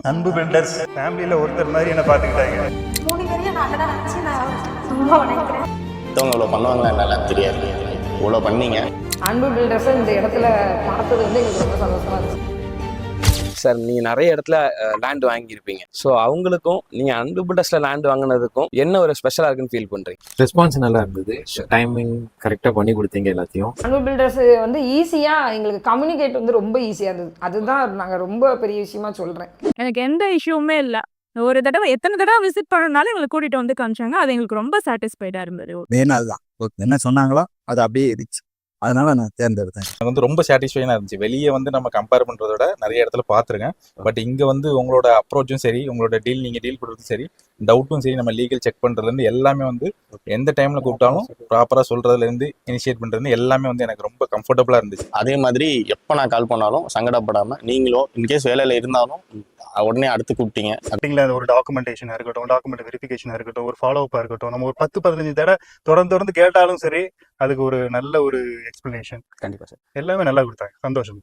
அன்பு பில்டர்ஸ் ஃபேமிலியில் ஒருத்தர் மாதிரி என்ன பார்த்துக்கிட்டாங்க. 3 பேரையும் நான் தான் வச்சு நான் ரொம்ப வணங்குறேன். மற்றவங்க இவ்வளோ பண்ணுவாங்களா என்னெல்லாம் தெரியாது, இவ்வளோ பண்ணீங்க. அன்பு பில்டர்ஸை இந்த இடத்துல பார்த்தது வந்து எங்களுக்கு ரொம்ப சந்தோஷமா இருந்துச்சு. சார் நீங்கள் நிறைய இடத்துல லேண்ட் வாங்கியிருப்பீங்க. ஸோ அவங்களுக்கும் நீங்கள் அன்பு பில்டர்ஸில் லேண்ட் வாங்கினதுக்கும் என்ன ஒரு ஸ்பெஷலாக இருக்குன்னு ஃபீல் பண்ணுறீங்க? ரெஸ்பான்ஸ் நல்லா இருந்தது, டைமிங் கரெக்டாக பண்ணி கொடுத்தீங்க எல்லாத்தையும். அன்பு பில்டர்ஸ் வந்து ஈஸியாக எங்களுக்கு கம்யூனிகேட் வந்து ரொம்ப ஈஸியாக இருந்தது. அதுதான் நாங்கள் ரொம்ப பெரிய விஷயமா சொல்கிறேன். எனக்கு எந்த இஷ்யூவுமே இல்லை. ஒரு தடவை எத்தனை தடவை விசிட் பண்ணனாலும் எங்களை கூட்டிகிட்டு வந்து காமிச்சாங்க. அது எங்களுக்கு ரொம்ப சாட்டிஸ்ஃபைடாக இருந்தது. மெயின் அதுதான், என்ன சொன்னாங்களோ அது அப்படியே இருந்துச்சு. அதனால நான் தேர்ந்தெடுத்தேன். எனக்கு வந்து ரொம்ப சாட்டிஸ்ஃபைடாக இருந்துச்சு. வெளியே வந்து நம்ம கம்பேர் பண்ணுறத விட நிறைய இடத்துல பார்த்துருக்கேன். பட் இங்கே வந்து உங்களோட அப்ரோச்சும் சரி, உங்களோட நீங்கள் டீல் பண்ணுறதும் சரி, டவுட்டும் சரி, நம்ம லீகல் செக் பண்ணுறதுலேருந்து எல்லாமே வந்து எந்த டைமில் கூப்பிட்டாலும் ப்ராப்பராக சொல்கிறதுலேருந்து இனிஷியேட் பண்ணுறது எல்லாமே வந்து எனக்கு ரொம்ப கம்ஃபர்டபுளாக இருந்துச்சு. அதே மாதிரி எப்போ நான் கால் பண்ணாலும் சங்கடப்படாமல், நீங்களோ இன்கேஸ் வேலையில் இருந்தாலும் உடனே அடுத்து கூப்பிட்டீங்க. அப்படிங்களா, ஒரு டாக்குமெண்டேஷனாக இருக்கட்டும், டாக்குமெண்ட் வெரிஃபிகேஷனாக இருக்கட்டும், ஒரு ஃபாலோஅப்பாக இருக்கட்டும், நம்ம ஒரு 10-15 தடவை தொடர்ந்து கேட்டாலும் சரி, அதுக்கு ஒரு நல்ல ஒரு எக்ஸ்பிளனேஷன் கண்டிப்பாக சார் எல்லாமே நல்லா கொடுத்தாங்க. சந்தோஷம்.